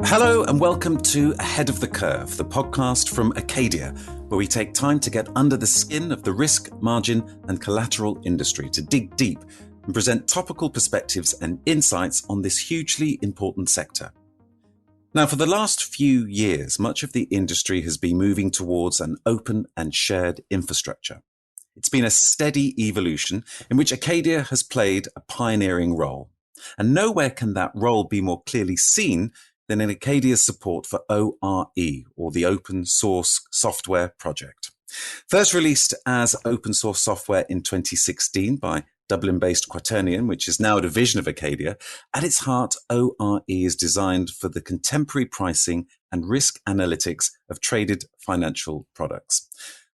Hello and welcome to Ahead of the Curve, the podcast from Acadia, where we take time to get under the skin of the risk, margin and collateral industry to dig deep and present topical perspectives and insights on this hugely important sector. Now, for the last few years, much of the industry has been moving towards an open and shared infrastructure. It's been a steady evolution in which Acadia has played a pioneering role. And nowhere can that role be more clearly seen than in Acadia's support for ORE, or the Open Source Software Project. First released as open source software in 2016 by Dublin-based Quaternion, which is now a division of Acadia, at its heart, ORE is designed for the contemporary pricing and risk analytics of traded financial products.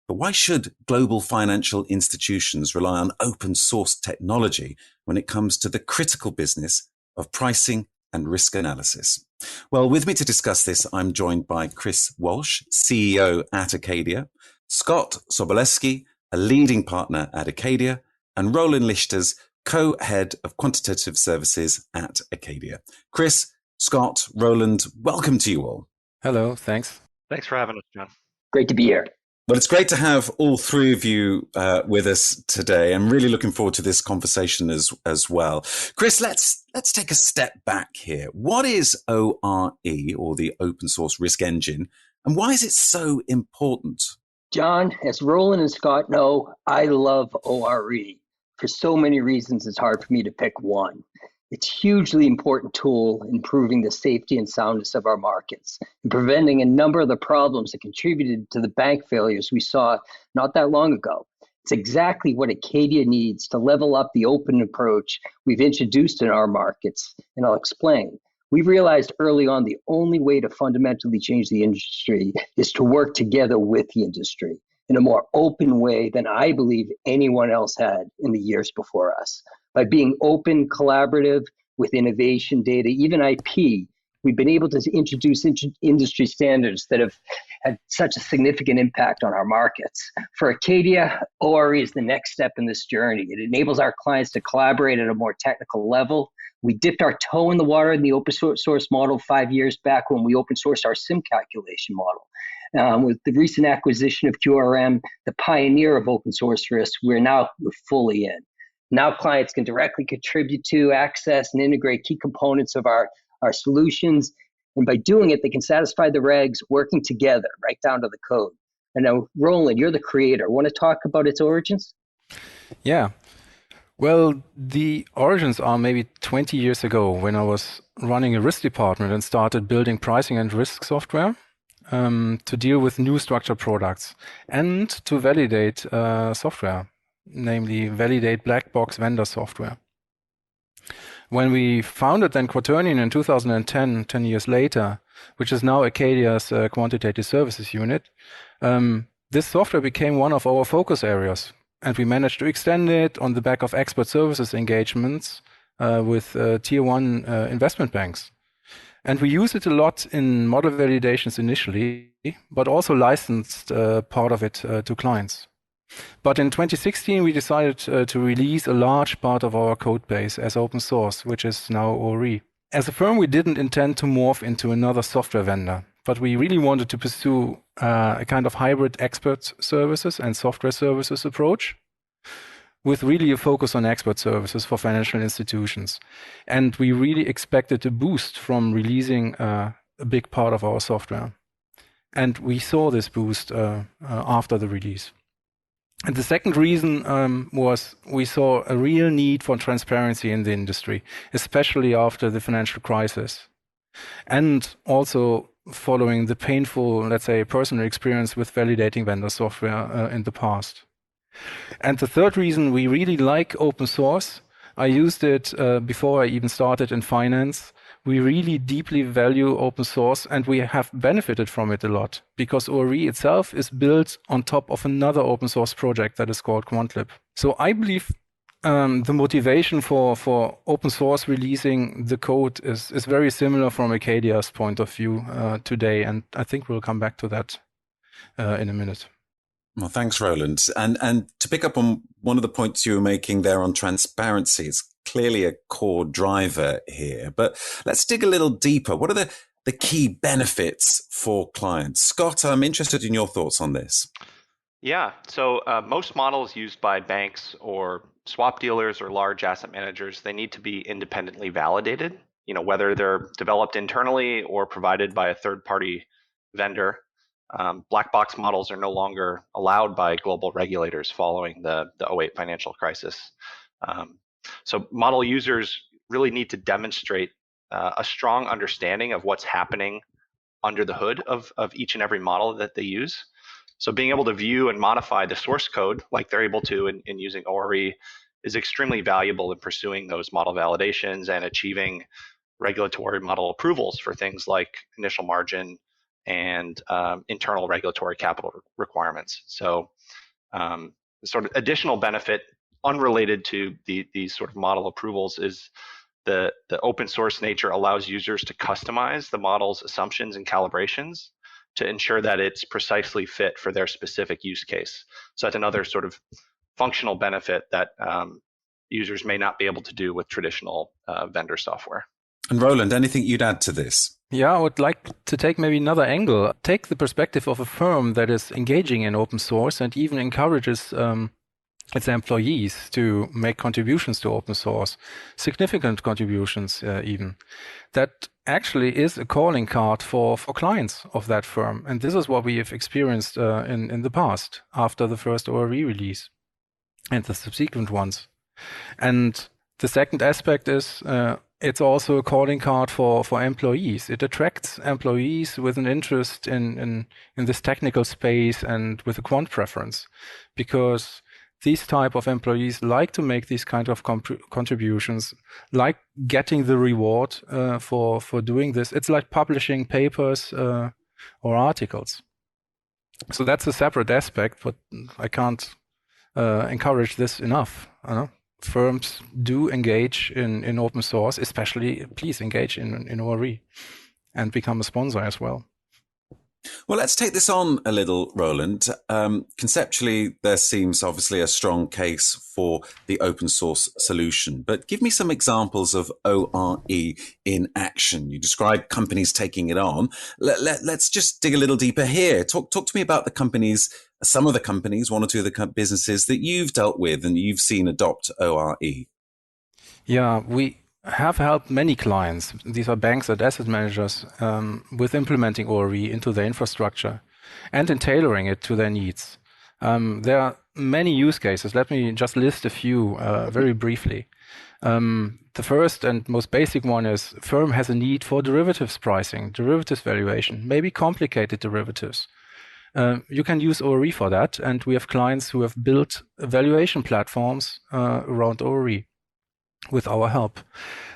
But why should global financial institutions rely on open source technology when it comes to the critical business of pricing and risk analysis? Well, with me to discuss this, I'm joined by Chris Walsh, CEO at Acadia, Scott Sobolewski, a leading partner at Acadia, and Roland Lichters, co-head of Quantitative Services at Acadia. Chris, Scott, Roland, welcome to you all. Hello, thanks. Thanks for having us, John. Great to be here. Well, it's great to have all three of you with us today. I'm really looking forward to this conversation as well. Chris, let's take a step back here. What is ORE, or the Open Source Risk Engine, and why is it so important? John, as Roland and Scott know, I love ORE. For so many reasons, it's hard for me to pick one. It's a hugely important tool in improving the safety and soundness of our markets and preventing a number of the problems that contributed to the bank failures we saw not that long ago. It's exactly what Acadia needs to level up the open approach we've introduced in our markets, and I'll explain. We realized early on the only way to fundamentally change the industry is to work together with the industry in a more open way than I believe anyone else had in the years before us. By being open, collaborative, with innovation, data, even IP, we've been able to introduce industry standards that have had such a significant impact on our markets. For Acadia, ORE is the next step in this journey. It enables our clients to collaborate at a more technical level. We dipped our toe in the water in the open source model 5 years back when we open sourced our SIM calculation model. With the recent acquisition of QRM, the pioneer of open source risk, we're fully in. Now clients can directly contribute to, access, and integrate key components of our solutions. And by doing it, they can satisfy the regs working together, right down to the code. And now, Roland, you're the creator. Want to talk about its origins? Yeah. Well, the origins are maybe 20 years ago when I was running a risk department and started building pricing and risk software to deal with new structured products and to validate software, namely validate black box vendor software. When we founded then Quaternion in 2010, 10 years later, which is now Acadia's Quantitative Services unit, this software became one of our focus areas. And we managed to extend it on the back of expert services engagements with tier one investment banks. And we use it a lot in model validations initially, but also licensed part of it to clients. But in 2016, we decided to release a large part of our code base as open source, which is now ORE. As a firm, we didn't intend to morph into another software vendor, but we really wanted to pursue a kind of hybrid expert services and software services approach with really a focus on expert services for financial institutions. And we really expected a boost from releasing a big part of our software. And we saw this boost after the release. And the second reason was we saw a real need for transparency in the industry, especially after the financial crisis. And also following the painful, let's say, personal experience with validating vendor software in the past. And the third reason, we really like open source. I used it before I even started in finance. We really deeply value open source and we have benefited from it a lot because ORE itself is built on top of another open source project that is called Quantlib. So I believe the motivation for open source releasing the code is very similar from Acadia's point of view today. And I think we'll come back to that in a minute. Well, thanks, Roland. And to pick up on one of the points you were making there on transparency, it's clearly a core driver here. But let's dig a little deeper. What are the the key benefits for clients? Scott, I'm interested in your thoughts on this. Yeah, so most models used by banks or swap dealers or large asset managers, they need to be independently validated, whether they're developed internally or provided by a third-party vendor. Black box models are no longer allowed by global regulators following the 2008 financial crisis. So model users really need to demonstrate a strong understanding of what's happening under the hood of each and every model that they use. So being able to view and modify the source code like they're able to in using ORE is extremely valuable in pursuing those model validations and achieving regulatory model approvals for things like initial margin and internal regulatory capital requirements. So the sort of additional benefit unrelated to these sort of model approvals is the open source nature allows users to customize the model's assumptions and calibrations to ensure that it's precisely fit for their specific use case. So that's another sort of functional benefit that users may not be able to do with traditional vendor software. And Roland, anything you'd add to this? Yeah, I would like to take maybe another angle. Take the perspective of a firm that is engaging in open source and even encourages its employees to make contributions to open source, significant contributions even. That actually is a calling card for clients of that firm. And this is what we have experienced in the past after the first ORE release and the subsequent ones. And the second aspect is it's also a calling card for employees. It attracts employees with an interest in this technical space and with a quant preference, because these type of employees like to make these kind of contributions, like getting the reward for doing this. It's like publishing papers or articles. So that's a separate aspect, but I can't encourage this enough. Firms do engage in open source, especially please engage in ORE and become a sponsor as well. Well, let's take this on a little, Roland. Conceptually, there seems obviously a strong case for the open source solution, but give me some examples of ORE in action. You described companies taking it on. Let's just dig a little deeper here. Talk to me about the companies, some of the companies, one or two of the businesses that you've dealt with and you've seen adopt ORE. Yeah, we have helped many clients, these are banks and asset managers, with implementing ORE into their infrastructure and in tailoring it to their needs. There are many use cases. Let me just list a few very briefly. The first and most basic one is firm has a need for derivatives pricing, derivatives valuation, maybe complicated derivatives. You can use ORE for that, and we have clients who have built valuation platforms around ORE with our help.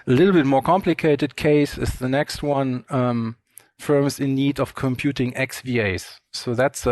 A little bit more complicated case is the next one, firms in need of computing XVAs. So that's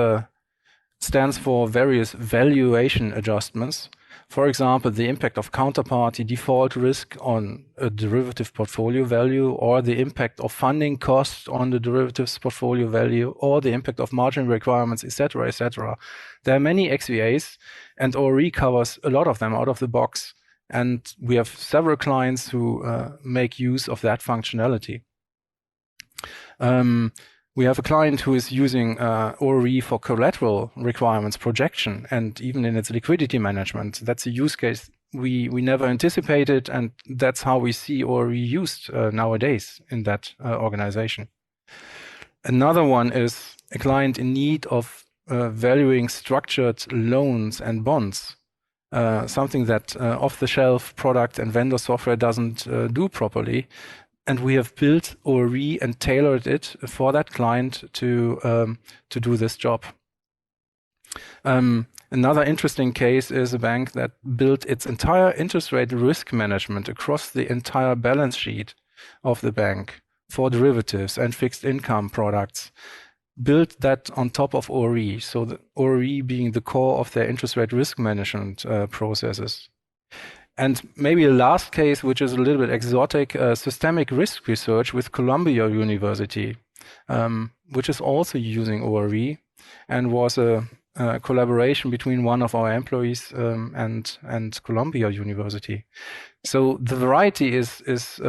stands for various valuation adjustments. For example, the impact of counterparty default risk on a derivative portfolio value, or the impact of funding costs on the derivatives portfolio value, or the impact of margin requirements, etc., etc. There are many XVAs, and ORE covers a lot of them out of the box. And we have several clients who make use of that functionality. We have a client who is using ORE for collateral requirements projection and even in its liquidity management. That's a use case we never anticipated, and that's how we see ORE used nowadays in that organization. Another one is a client in need of valuing structured loans and bonds. Something that off-the-shelf product and vendor software doesn't do properly. And we have built ORE and tailored it for that client to do this job. Another interesting case is a bank that built its entire interest rate risk management across the entire balance sheet of the bank for derivatives and fixed income products. Built that on top of ORE, so the ORE being the core of their interest rate risk management processes. And maybe a last case, which is a little bit exotic, systemic risk research with Columbia University, which is also using ORE and was a collaboration between one of our employees and Columbia University. So the variety is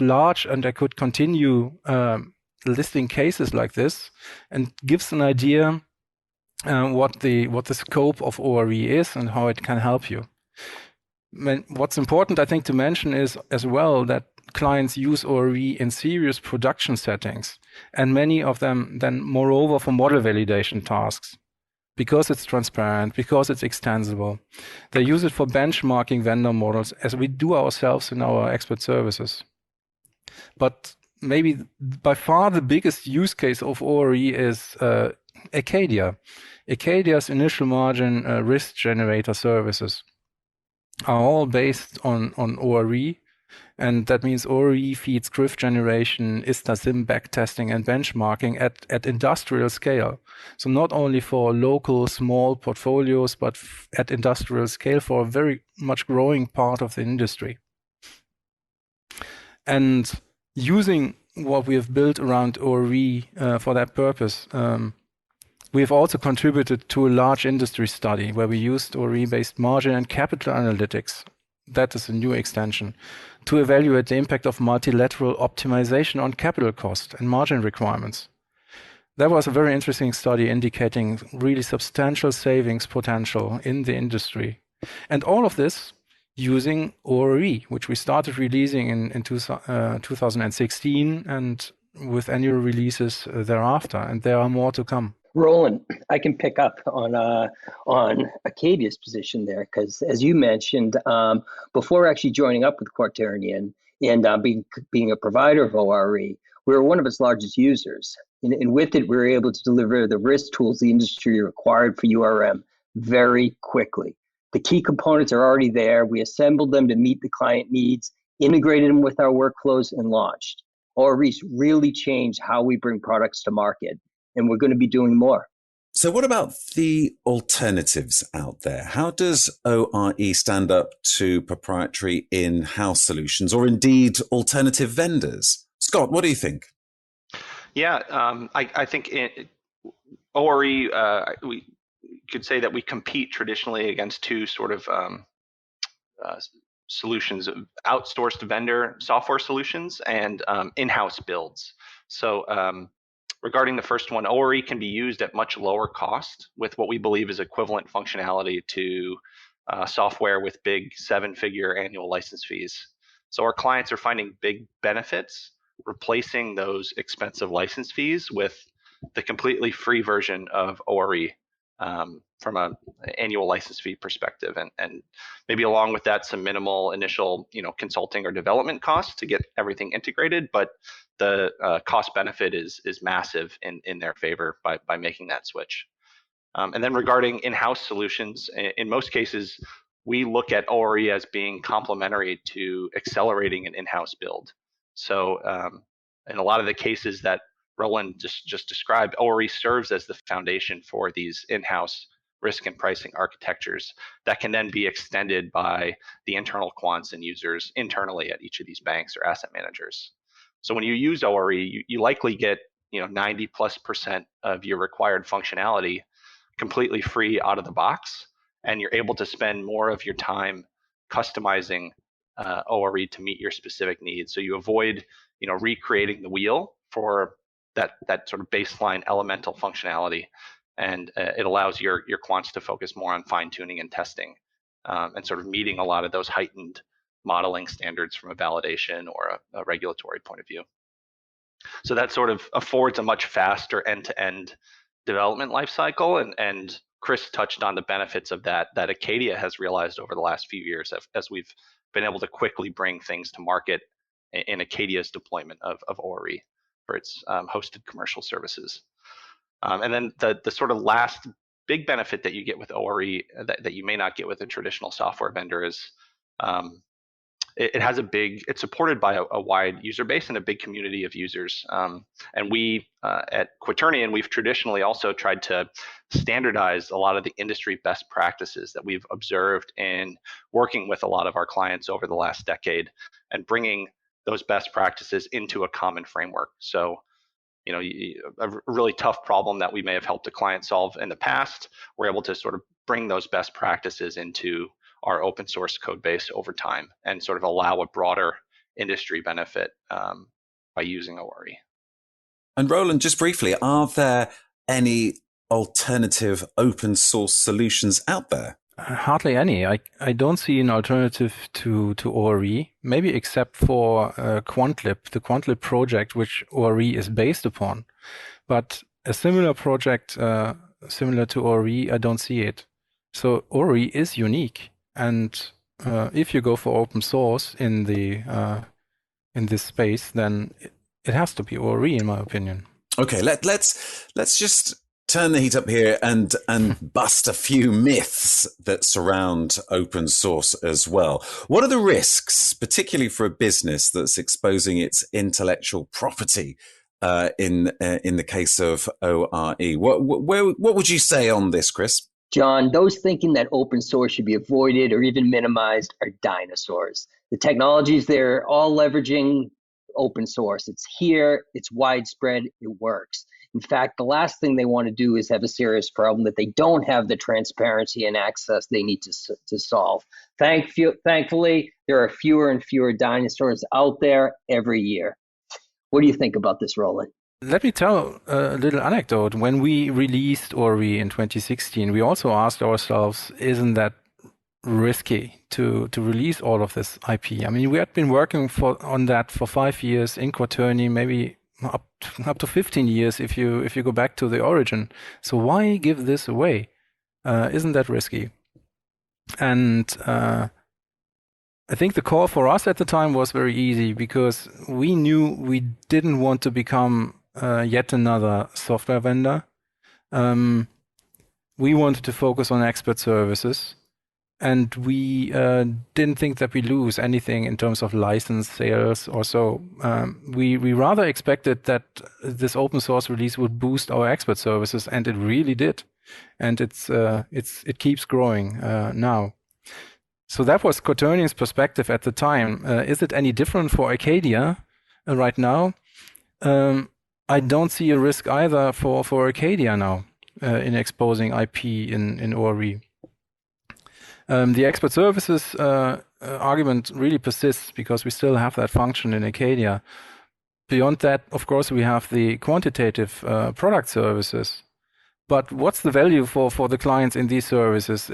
large, and I could continue listing cases like this and gives an idea what the scope of ORE is and how it can help you. What's important, I think, to mention is as well that clients use ORE in serious production settings, and many of them then, moreover, for model validation tasks, because it's transparent, because it's extensible. They use it for benchmarking vendor models, as we do ourselves in our expert services. But maybe by far the biggest use case of ORE is Acadia. Acadia's initial margin risk generator services are all based on ORE, and that means ORE feeds GRIF generation, ISTA-SIM backtesting, and benchmarking at industrial scale. So not only for local small portfolios, but at industrial scale for a very much growing part of the industry. And using what we have built around ORE for that purpose, we have also contributed to a large industry study where we used ORE-based margin and capital analytics, that is a new extension, to evaluate the impact of multilateral optimization on capital cost and margin requirements. That was a very interesting study indicating really substantial savings potential in the industry. And all of this using ORE, which we started releasing in 2016 and with annual releases thereafter, and there are more to come. Roland, I can pick up on Acadia's position there, because as you mentioned, before actually joining up with Quaternary and being a provider of ORE, we were one of its largest users. And with it, we were able to deliver the risk tools the industry required for URM very quickly. The key components are already there. We assembled them to meet the client needs, integrated them with our workflows, and launched. ORE really changed how we bring products to market, and we're going to be doing more. So what about the alternatives out there? How does ORE stand up to proprietary in-house solutions, or indeed alternative vendors? Scott, what do you think? Yeah, I think ORE, we could say that we compete traditionally against two sort of solutions: outsourced vendor software solutions and in-house builds. So regarding the first one, ORE can be used at much lower cost with what we believe is equivalent functionality to software with big seven-figure annual license fees. So our clients are finding big benefits replacing those expensive license fees with the completely free version of ORE from an annual license fee perspective, and maybe along with that some minimal initial consulting or development costs to get everything integrated, but the cost benefit is massive in their favor by making that switch. And then regarding in-house solutions, in most cases we look at ORE as being complementary to accelerating an in-house build. So in a lot of the cases that Roland just described, ORE serves as the foundation for these in-house risk and pricing architectures that can then be extended by the internal quants and users internally at each of these banks or asset managers. So when you use ORE, you likely get 90+% of your required functionality completely free out of the box, and you're able to spend more of your time customizing ORE to meet your specific needs. So you avoid recreating the wheel for that sort of baseline elemental functionality, and it allows your quants to focus more on fine-tuning and testing, and sort of meeting a lot of those heightened modeling standards from a validation or a regulatory point of view. So that sort of affords a much faster end-to-end development lifecycle, and Chris touched on the benefits of that Acadia has realized over the last few years as we've been able to quickly bring things to market in Acadia's deployment of ORE for its hosted commercial services. And then the sort of last big benefit that you get with ORE that you may not get with a traditional software vendor is it's supported by a wide user base and a big community of users. And we at Quaternary, we've traditionally also tried to standardize a lot of the industry best practices that we've observed in working with a lot of our clients over the last decade and bringing those best practices into a common framework. So, a really tough problem that we may have helped a client solve in the past, we're able to sort of bring those best practices into our open source code base over time and sort of allow a broader industry benefit by using ORE. And Roland, just briefly, are there any alternative open source solutions out there? Hardly any. I don't see an alternative to ORE, maybe except for Quantlib, the Quantlib project, which ORE is based upon. But a similar project, similar to ORE, I don't see it. So ORE is unique. And if you go for open source in this space, then it has to be ORE, in my opinion. Okay, let's just turn the heat up here and bust a few myths that surround open source as well. What are the risks, particularly for a business that's exposing its intellectual property in the case of ORE? What would you say on this, Chris? John, those thinking that open source should be avoided or even minimized are dinosaurs. The technologies they're all leveraging open source. It's here, it's widespread, it works. In fact, the last thing they want to do is have a serious problem that they don't have the transparency and access they need to solve. Thankfully, there are fewer and fewer dinosaurs out there every year. What do you think about this, Roland? Let me tell a little anecdote. When we released ORE in 2016, we also asked ourselves, isn't that risky to release all of this IP? I mean, we had been working on that for 5 years in Quaternary, maybe up to 15 years if you go back to the origin. So why give this away? Isn't that risky? And I think the call for us at the time was very easy because we knew we didn't want to become yet another software vendor. We wanted to focus on expert services. And we didn't think that we lose anything in terms of license sales or so. We rather expected that this open source release would boost our expert services, and it really did. And it keeps growing now. So that was Quaternium's perspective at the time. Is it any different for Acadia right now? I don't see a risk either for Acadia now in exposing IP in ORE. The expert services argument really persists because we still have that function in Acadia. Beyond that, of course, we have the quantitative product services. But what's the value for the clients in these services?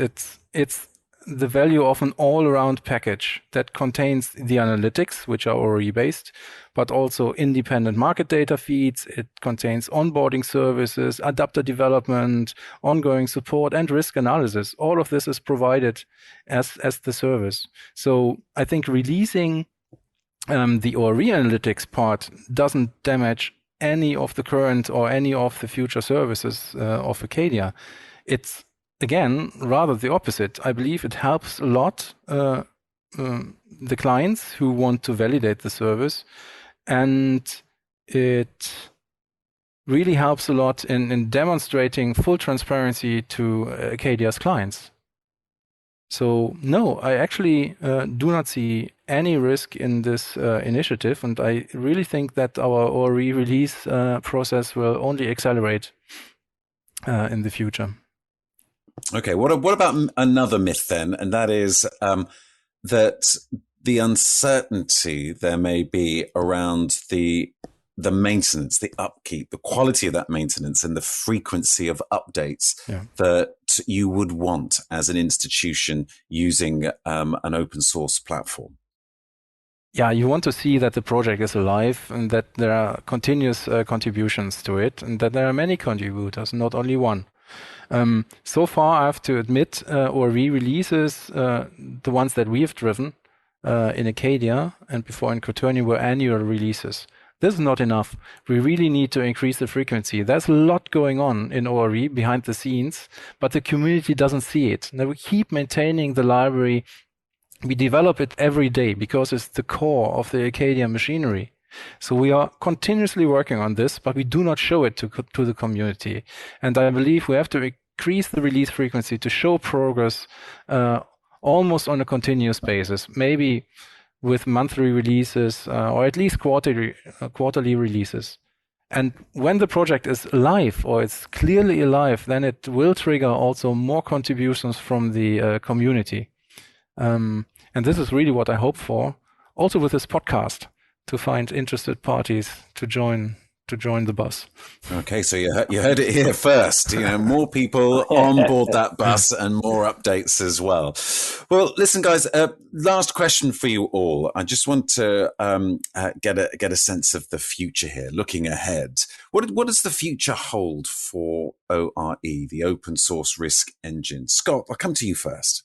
It's the value of an all-around package that contains the analytics, which are ORE-based, but also independent market data feeds. It contains onboarding services, adapter development, ongoing support, and risk analysis. All of this is provided as the service. So I think releasing the ORE analytics part doesn't damage any of the current or any of the future services of Acadia. It's again, rather the opposite. I believe it helps a lot the clients who want to validate the service, and it really helps a lot in demonstrating full transparency to Acadia's clients. So no, I actually do not see any risk in this initiative, and I really think that our ORE release process will only accelerate in the future. Okay, what about another myth then? And that is that the uncertainty there may be around the maintenance, the upkeep, the quality of that maintenance, and the frequency of updates that you would want as an institution using an open source platform. Yeah, you want to see that the project is alive and that there are continuous contributions to it, and that there are many contributors, not only one. So far, I have to admit, ORE releases, the ones that we have driven in Acadia and before in Quaternium, were annual releases. This is not enough. We really need to increase the frequency. There's a lot going on in ORE behind the scenes, but the community doesn't see it. Now we keep maintaining the library. We develop it every day because it's the core of the Acadia machinery. So we are continuously working on this, but we do not show it to the community. And I believe we have to increase the release frequency to show progress almost on a continuous basis, maybe with monthly releases or at least quarterly releases. And when the project is alive or it's clearly alive, then it will trigger also more contributions from the community. And this is really what I hope for, also with this podcast, to find interested parties to join to join the bus. Okay, so you heard it here first. More people on board that bus and more updates as well. Well, listen, guys. Last question for you all. I just want to get a sense of the future here, looking ahead. What does the future hold for ORE, the open source risk engine? Scott, I'll come to you first.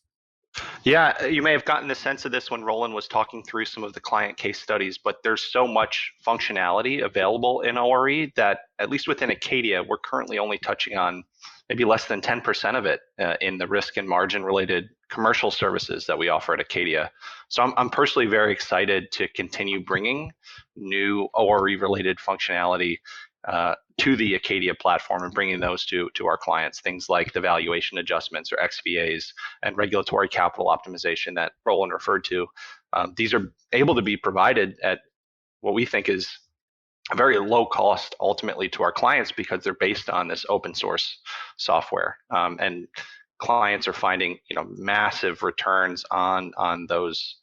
Yeah, you may have gotten the sense of this when Roland was talking through some of the client case studies, but there's so much functionality available in ORE that, at least within Acadia, we're currently only touching on maybe less than 10% of it in the risk and margin related commercial services that we offer at Acadia. So I'm personally very excited to continue bringing new ORE related functionality to the Acadia platform and bringing those to our clients, things like the valuation adjustments or XVAs and regulatory capital optimization that Roland referred to. These are able to be provided at what we think is a very low cost ultimately to our clients because they're based on this open source software. And clients are finding massive returns on those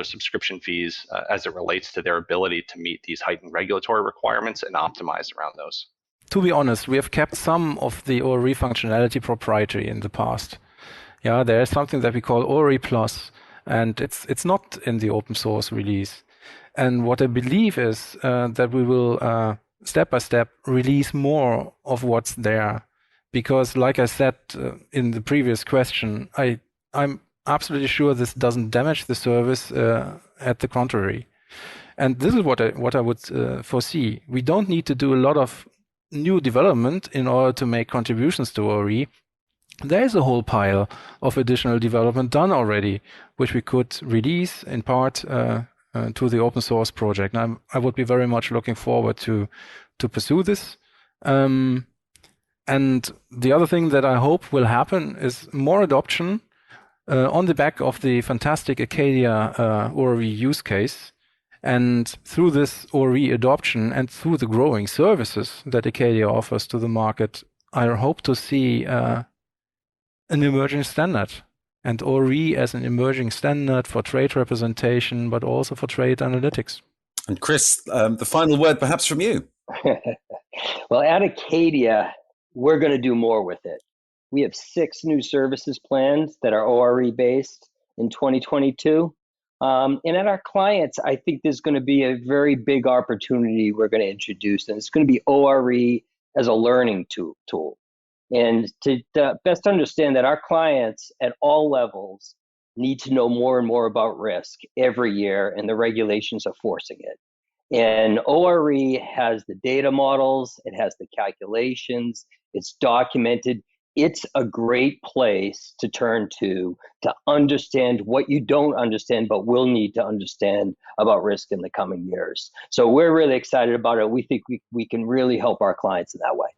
subscription fees as it relates to their ability to meet these heightened regulatory requirements and optimize around those. To be honest, we have kept some of the ORE functionality proprietary in the past. Yeah, there is something that we call ORE Plus, and it's not in the open source release. And what I believe is that we will step by step release more of what's there, because, like I said in the previous question, I'm absolutely sure this doesn't damage the service. At the contrary, and this is what I would foresee. We don't need to do a lot of new development in order to make contributions to ORE. There is a whole pile of additional development done already, which we could release in part to the open source project. And I would be very much looking forward to pursue this. And the other thing that I hope will happen is more adoption on the back of the fantastic Acadia ORE use case. And through this ORE adoption and through the growing services that Acadia offers to the market, I hope to see an emerging standard. And ORE as an emerging standard for trade representation, but also for trade analytics. And Chris, the final word perhaps from you. Well, at Acadia, we're going to do more with it. We have 6 new services plans that are ORE based in 2022. And at our clients, I think there's going to be a very big opportunity we're going to introduce, and it's going to be ORE as a learning tool. And to best understand that our clients at all levels need to know more and more about risk every year, and the regulations are forcing it. And ORE has the data models, it has the calculations, it's documented. It's a great place to turn to understand what you don't understand, but will need to understand about risk in the coming years. So we're really excited about it. We think we can really help our clients in that way.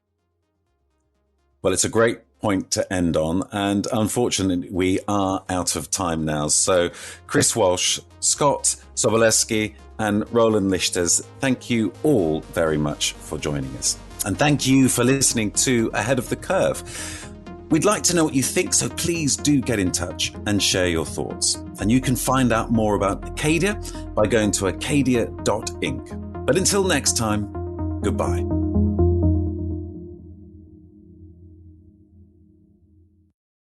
Well, it's a great point to end on. And unfortunately, we are out of time now. So Chris Walsh, Scott Sobolewski, and Roland Lichters, thank you all very much for joining us. And thank you for listening to Ahead of the Curve. We'd like to know what you think, so please do get in touch and share your thoughts. And you can find out more about Acadia by going to acadia.inc. But until next time, goodbye.